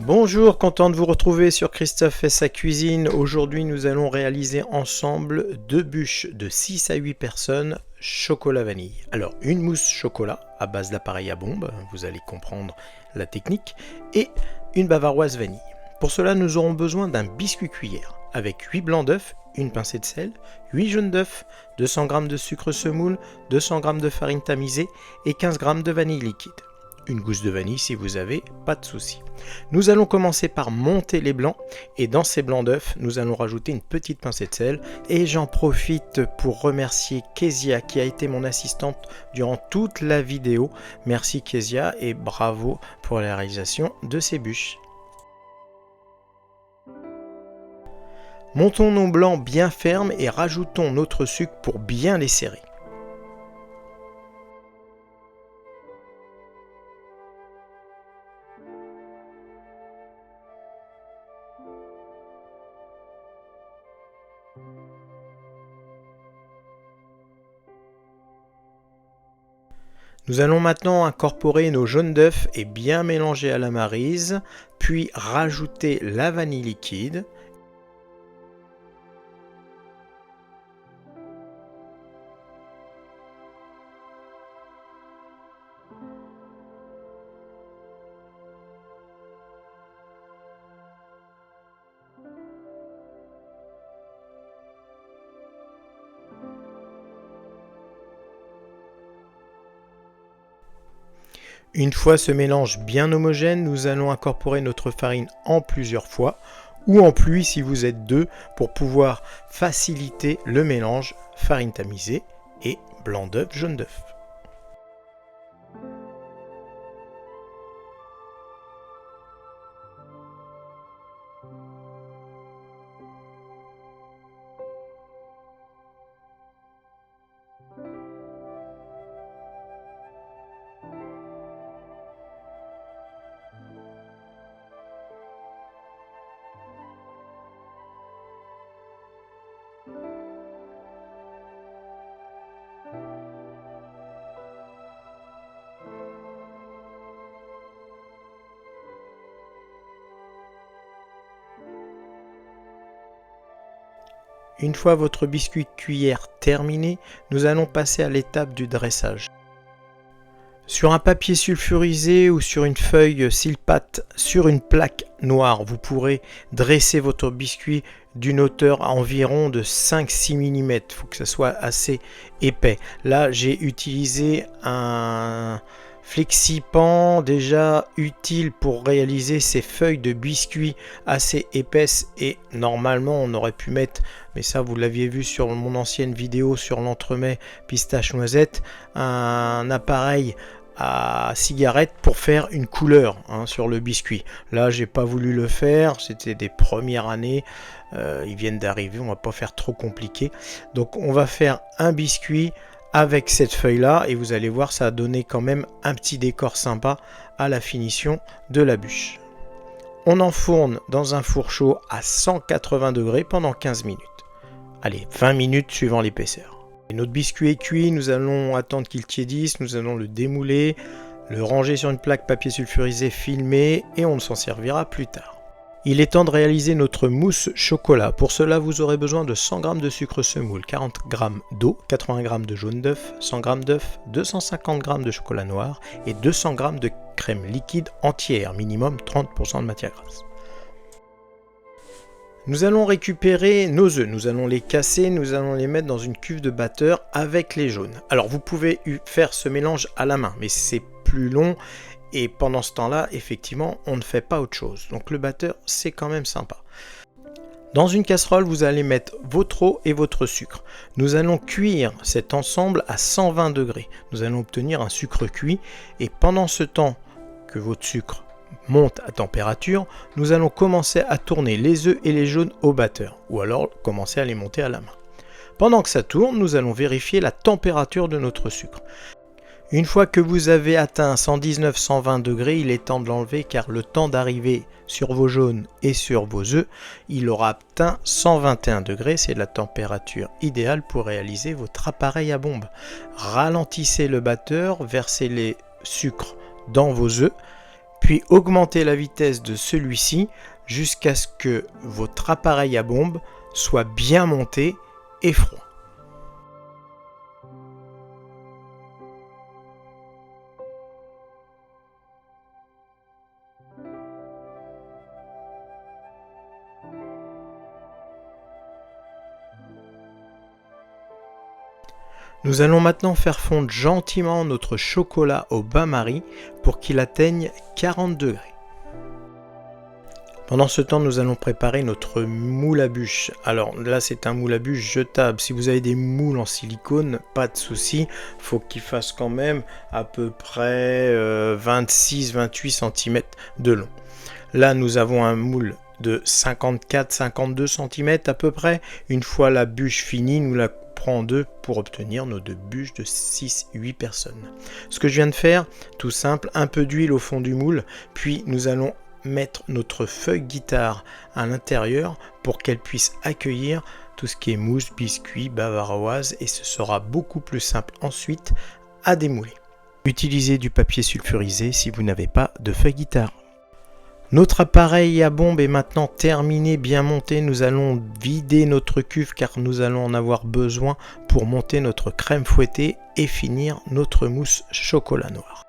Bonjour, content de vous retrouver sur Christophe et sa cuisine. Aujourd'hui, nous allons réaliser ensemble 2 bûches de 6 à 8 personnes chocolat vanille. Alors, une mousse chocolat à base d'appareil à bombe, vous allez comprendre la technique, et une bavaroise vanille. Pour cela, nous aurons besoin d'un biscuit cuillère avec 8 blancs d'œufs, une pincée de sel, 8 jaunes d'œufs, 200 g de sucre semoule, 200 g de farine tamisée et 15 g de vanille liquide. Une gousse de vanille si vous avez, pas de souci. Nous allons commencer par monter les blancs et dans ces blancs d'œufs, nous allons rajouter une petite pincée de sel et j'en profite pour remercier Kezia qui a été mon assistante durant toute la vidéo. Merci Kezia et bravo pour la réalisation de ces bûches. Montons nos blancs bien fermes et rajoutons notre sucre pour bien les serrer. Nous allons maintenant incorporer nos jaunes d'œufs et bien mélanger à la maryse, puis rajouter la vanille liquide. Une fois ce mélange bien homogène, nous allons incorporer notre farine en plusieurs fois ou en pluie si vous êtes deux pour pouvoir faciliter le mélange farine tamisée et blanc d'œuf, jaune d'œuf. Une fois votre biscuit cuillère terminé, nous allons passer à l'étape du dressage. Sur un papier sulfurisé ou sur une feuille silpat sur une plaque noire, vous pourrez dresser votre biscuit d'une hauteur à environ de 5-6 mm. Il faut que ça soit assez épais. Là, j'ai utilisé un flexipan déjà utile pour réaliser ces feuilles de biscuit assez épaisses et normalement on aurait pu mettre, mais ça vous l'aviez vu sur mon ancienne vidéo sur l'entremets pistache noisette, un appareil à cigarette pour faire une couleur sur le biscuit. Là j'ai pas voulu le faire, c'était des premières années, ils viennent d'arriver, on va pas faire trop compliqué, donc on va faire un biscuit avec cette feuille là et vous allez voir, ça a donné quand même un petit décor sympa à la finition de la bûche. On enfourne dans un four chaud à 180 degrés pendant 15 minutes. Allez, 20 minutes suivant l'épaisseur. Et notre biscuit est cuit, nous allons attendre qu'il tiédisse, nous allons le démouler, le ranger sur une plaque papier sulfurisé filmé et on s'en servira plus tard. Il est temps de réaliser notre mousse chocolat. Pour cela, vous aurez besoin de 100 g de sucre semoule, 40 g d'eau, 80 g de jaune d'œuf, 100 g d'œuf, 250 g de chocolat noir et 200 g de crème liquide entière, minimum 30% de matière grasse. Nous allons récupérer nos œufs, nous allons les casser, nous allons les mettre dans une cuve de batteur avec les jaunes. Alors vous pouvez faire ce mélange à la main, mais c'est plus long. Et pendant ce temps-là, effectivement, on ne fait pas autre chose. Donc le batteur, c'est quand même sympa. Dans une casserole, vous allez mettre votre eau et votre sucre. Nous allons cuire cet ensemble à 120 degrés. Nous allons obtenir un sucre cuit. Et pendant ce temps que votre sucre monte à température, nous allons commencer à tourner les œufs et les jaunes au batteur. Ou alors commencer à les monter à la main. Pendant que ça tourne, nous allons vérifier la température de notre sucre. Une fois que vous avez atteint 119-120 degrés, il est temps de l'enlever car le temps d'arriver sur vos jaunes et sur vos œufs, il aura atteint 121 degrés. C'est la température idéale pour réaliser votre appareil à bombe. Ralentissez le batteur, versez les sucres dans vos œufs, puis augmentez la vitesse de celui-ci jusqu'à ce que votre appareil à bombe soit bien monté et froid. Nous allons maintenant faire fondre gentiment notre chocolat au bain-marie pour qu'il atteigne 40 degrés. Pendant ce temps, nous allons préparer notre moule à bûche. Alors là, c'est un moule à bûche jetable. Si vous avez des moules en silicone, pas de souci. Faut qu'il fasse quand même à peu près 26-28 cm de long. Là, nous avons un moule de 54-52 cm à peu près. Une fois la bûche finie, nous la couperons en deux pour obtenir nos deux bûches de 6-8 personnes. Ce que je viens de faire, tout simple, un peu d'huile au fond du moule, puis nous allons mettre notre feuille guitare à l'intérieur pour qu'elle puisse accueillir tout ce qui est mousse, biscuits, bavaroise, et ce sera beaucoup plus simple ensuite à démouler. Utilisez du papier sulfurisé si vous n'avez pas de feuille guitare. Notre appareil à bombe est maintenant terminé, bien monté. Nous allons vider notre cuve car nous allons en avoir besoin pour monter notre crème fouettée et finir notre mousse chocolat noir.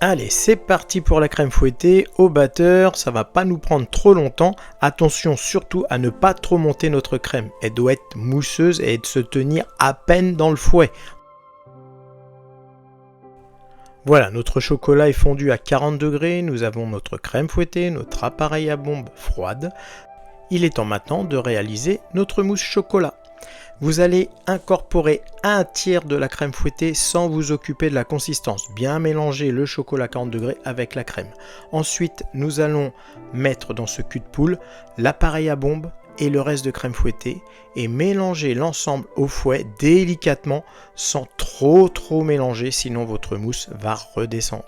Allez, c'est parti pour la crème fouettée au batteur. Ça va pas nous prendre trop longtemps. Attention surtout à ne pas trop monter notre crème. Elle doit être mousseuse et se tenir à peine dans le fouet. Voilà, notre chocolat est fondu à 40 degrés. Nous avons notre crème fouettée, notre appareil à bombe froide. Il est temps maintenant de réaliser notre mousse chocolat. Vous allez incorporer un tiers de la crème fouettée sans vous occuper de la consistance. Bien mélanger le chocolat à 40 degrés avec la crème. Ensuite, nous allons mettre dans ce cul de poule l'appareil à bombe et le reste de crème fouettée et mélanger l'ensemble au fouet délicatement sans trop mélanger, sinon votre mousse va redescendre.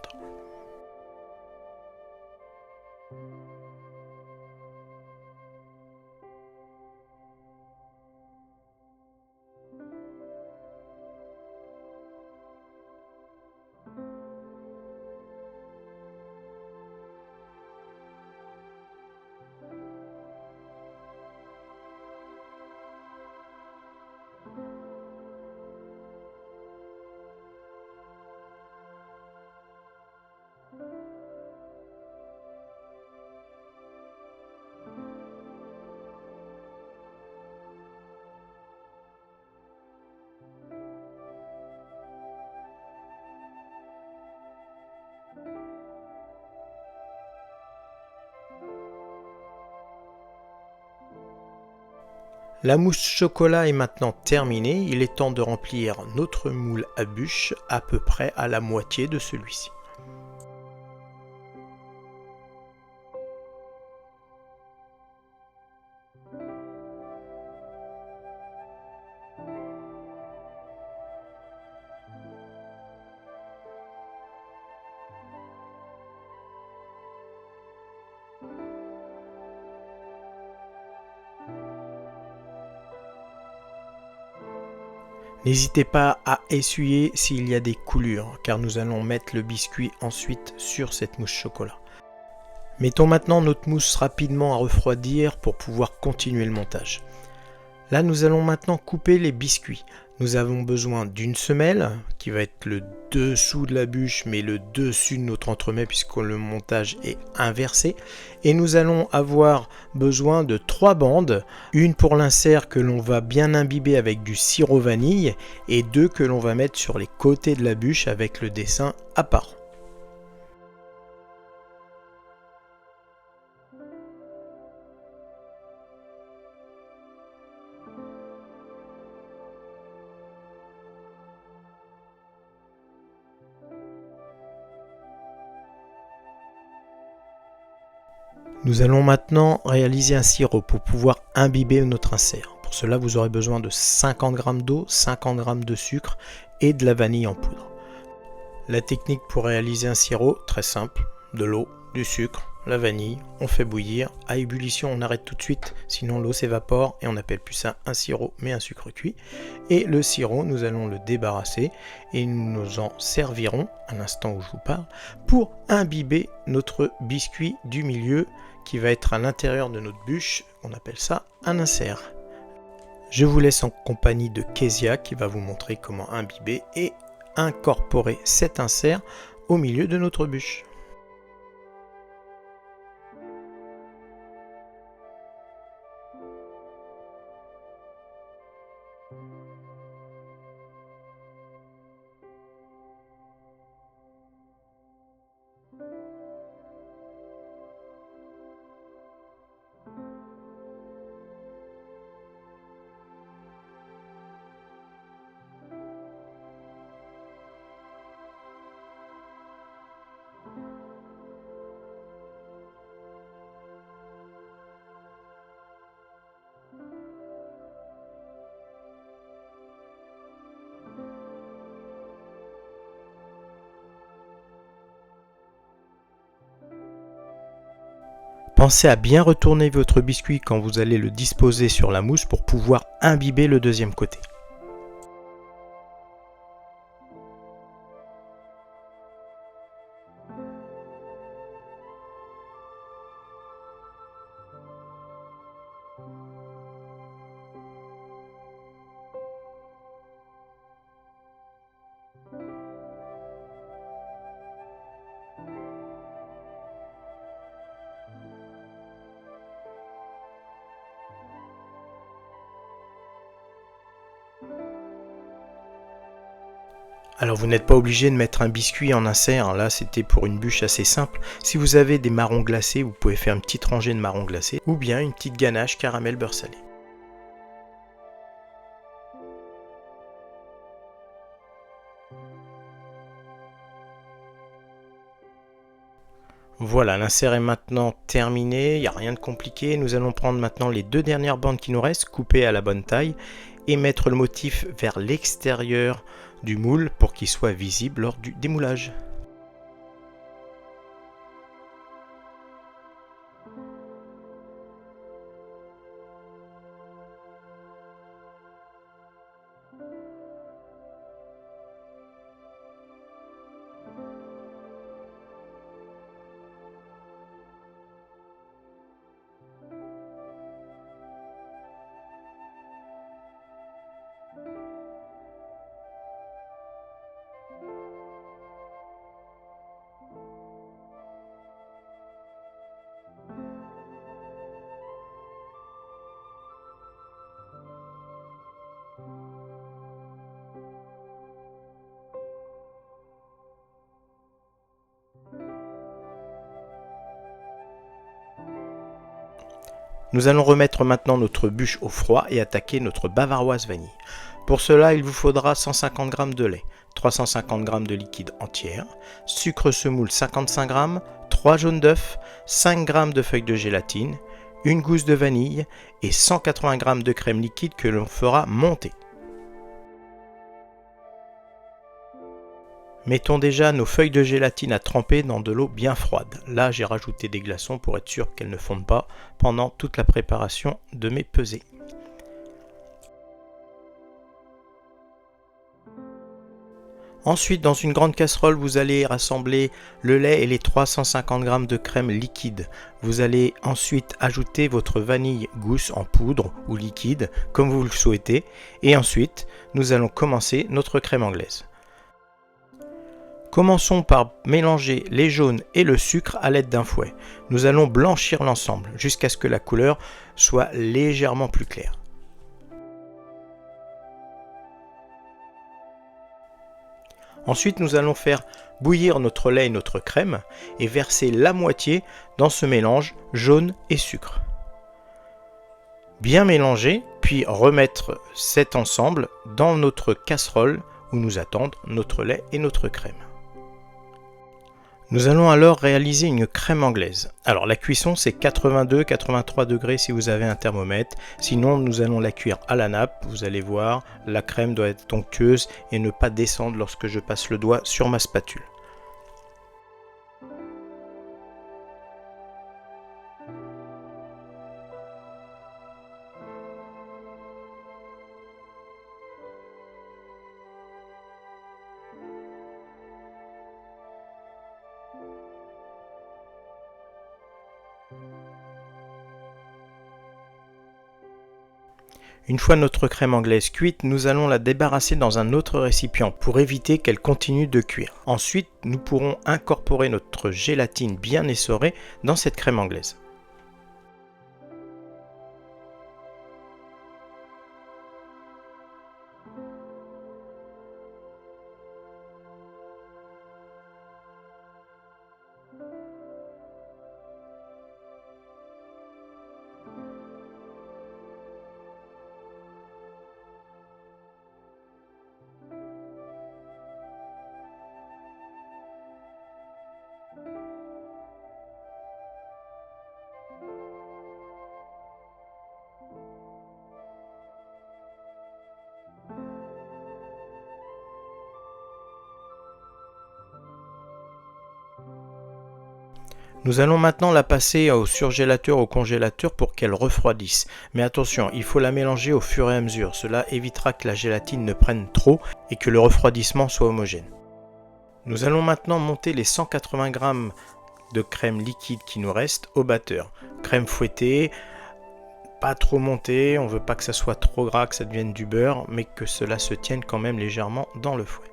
La mousse chocolat est maintenant terminée, il est temps de remplir notre moule à bûche à peu près à la moitié de celui-ci. N'hésitez pas à essuyer s'il y a des coulures, car nous allons mettre le biscuit ensuite sur cette mousse chocolat. Mettons maintenant notre mousse rapidement à refroidir pour pouvoir continuer le montage. Là, nous allons maintenant couper les biscuits. Nous avons besoin d'une semelle, qui va être le dessous de la bûche, mais le dessus de notre entremets, puisque le montage est inversé. Et nous allons avoir besoin de 3 bandes, une pour l'insert que l'on va bien imbiber avec du sirop vanille, et 2 que l'on va mettre sur les côtés de la bûche avec le dessin apparent. Nous allons maintenant réaliser un sirop pour pouvoir imbiber notre insert. Pour cela, vous aurez besoin de 50 g d'eau, 50 g de sucre et de la vanille en poudre. La technique pour réaliser un sirop, très simple, de l'eau, du sucre, la vanille, on fait bouillir. À ébullition, on arrête tout de suite, sinon l'eau s'évapore et on n'appelle plus ça un sirop mais un sucre cuit. Et le sirop, nous allons le débarrasser et nous en servirons, à l'instant où je vous parle, pour imbiber notre biscuit du milieu qui va être à l'intérieur de notre bûche. On appelle ça un insert. Je vous laisse en compagnie de Kezia qui va vous montrer comment imbiber et incorporer cet insert au milieu de notre bûche. Pensez à bien retourner votre biscuit quand vous allez le disposer sur la mousse pour pouvoir imbiber le deuxième côté. Alors vous n'êtes pas obligé de mettre un biscuit en insert, là c'était pour une bûche assez simple. Si vous avez des marrons glacés, vous pouvez faire une petite rangée de marrons glacés ou bien une petite ganache caramel beurre salé. Voilà, l'insert est maintenant terminé, il n'y a rien de compliqué. Nous allons prendre maintenant les deux dernières bandes qui nous restent, couper à la bonne taille et mettre le motif vers l'extérieur du moule pour qu'il soit visible lors du démoulage. Nous allons remettre maintenant notre bûche au froid et attaquer notre bavaroise vanille. Pour cela, il vous faudra 150 g de lait, 350 g de liquide entière, sucre semoule 55 g, 3 jaunes d'œufs, 5 g de feuilles de gélatine, une gousse de vanille et 180 g de crème liquide que l'on fera monter. Mettons déjà nos feuilles de gélatine à tremper dans de l'eau bien froide. Là, j'ai rajouté des glaçons pour être sûr qu'elles ne fondent pas pendant toute la préparation de mes pesées. Ensuite, dans une grande casserole, vous allez rassembler le lait et les 350 g de crème liquide. Vous allez ensuite ajouter votre vanille gousse en poudre ou liquide, comme vous le souhaitez. Et ensuite, nous allons commencer notre crème anglaise. Commençons par mélanger les jaunes et le sucre à l'aide d'un fouet. Nous allons blanchir l'ensemble jusqu'à ce que la couleur soit légèrement plus claire. Ensuite, nous allons faire bouillir notre lait et notre crème et verser la moitié dans ce mélange jaune et sucre. Bien mélanger, puis remettre cet ensemble dans notre casserole où nous attendent notre lait et notre crème. Nous allons alors réaliser une crème anglaise. Alors la cuisson c'est 82-83 degrés si vous avez un thermomètre, sinon nous allons la cuire à la nappe. Vous allez voir, la crème doit être onctueuse et ne pas descendre lorsque je passe le doigt sur ma spatule. Une fois notre crème anglaise cuite, nous allons la débarrasser dans un autre récipient pour éviter qu'elle continue de cuire. Ensuite, nous pourrons incorporer notre gélatine bien essorée dans cette crème anglaise. Nous allons maintenant la passer au surgélateur, au congélateur pour qu'elle refroidisse. Mais attention, il faut la mélanger au fur et à mesure. Cela évitera que la gélatine ne prenne trop et que le refroidissement soit homogène. Nous allons maintenant monter les 180 g de crème liquide qui nous reste au batteur. Crème fouettée, pas trop montée, on ne veut pas que ça soit trop gras, que ça devienne du beurre, mais que cela se tienne quand même légèrement dans le fouet.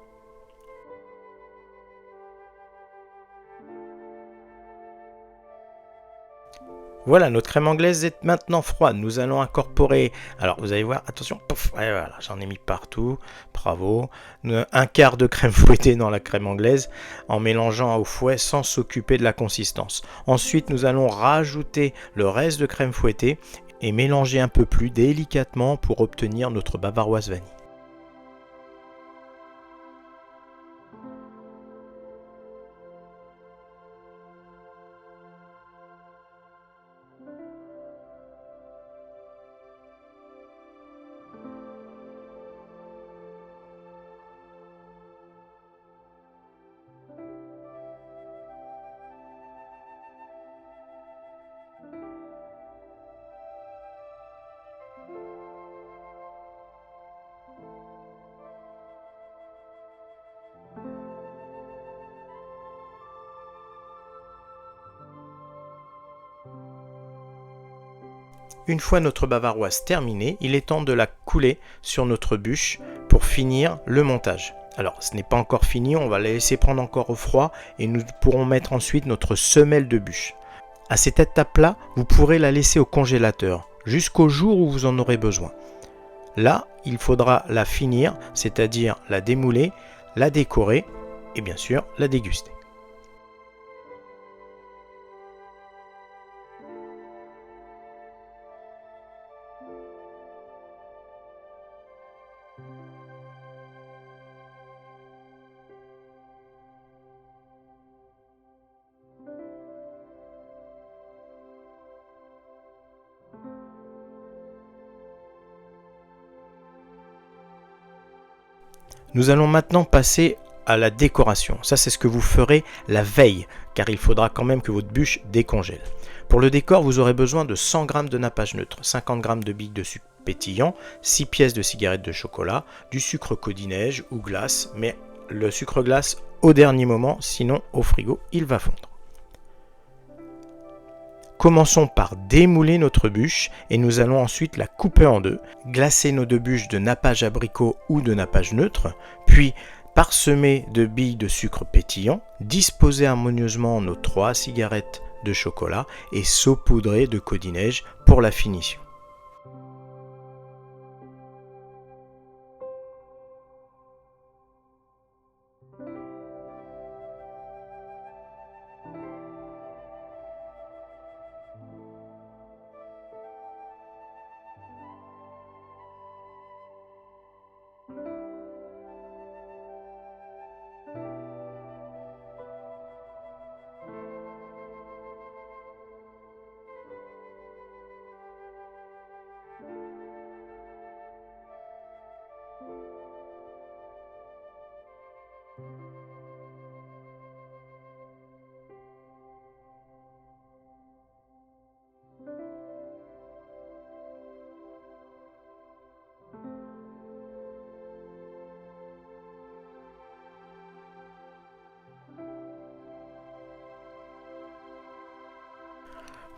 Voilà, notre crème anglaise est maintenant froide. Nous allons incorporer, alors vous allez voir, attention, pouf, ouais, voilà, j'en ai mis partout, bravo. Un quart de crème fouettée dans la crème anglaise en mélangeant au fouet sans s'occuper de la consistance. Ensuite, nous allons rajouter le reste de crème fouettée et mélanger un peu plus délicatement pour obtenir notre bavaroise vanille. Une fois notre bavaroise terminée, il est temps de la couler sur notre bûche pour finir le montage. Alors ce n'est pas encore fini, on va la laisser prendre encore au froid et nous pourrons mettre ensuite notre semelle de bûche. À cette étape-là, vous pourrez la laisser au congélateur jusqu'au jour où vous en aurez besoin. Là, il faudra la finir, c'est-à-dire la démouler, la décorer et bien sûr la déguster. Nous allons maintenant passer à la décoration. Ça, c'est ce que vous ferez la veille, car il faudra quand même que votre bûche décongèle. Pour le décor, vous aurez besoin de 100 g de nappage neutre, 50 g de billes de sucre pétillant, 6 pièces de cigarettes de chocolat, du sucre codinège ou glace, mais le sucre glace au dernier moment, sinon au frigo, il va fondre. Commençons par démouler notre bûche et nous allons ensuite la couper en deux, glacer nos deux bûches de nappage abricot ou de nappage neutre, puis parsemer de billes de sucre pétillant, disposer harmonieusement nos 3 cigarettes de chocolat et saupoudrer de codinège pour la finition.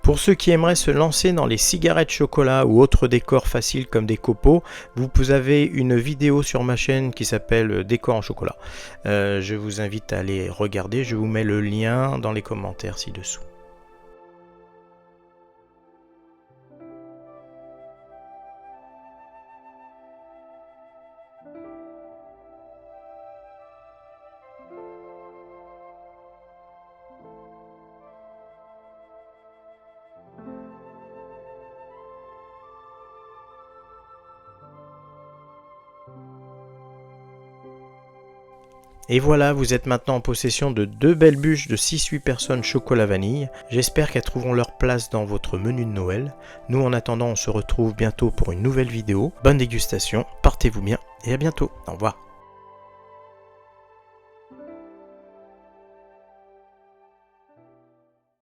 Pour ceux qui aimeraient se lancer dans les cigarettes chocolat ou autres décors faciles comme des copeaux, vous avez une vidéo sur ma chaîne qui s'appelle Décor en chocolat. Je vous invite à aller regarder, je vous mets le lien dans les commentaires ci-dessous. Et voilà, vous êtes maintenant en possession de 2 belles bûches de 6-8 personnes chocolat vanille. J'espère qu'elles trouveront leur place dans votre menu de Noël. Nous, en attendant, on se retrouve bientôt pour une nouvelle vidéo. Bonne dégustation, portez-vous bien et à bientôt. Au revoir.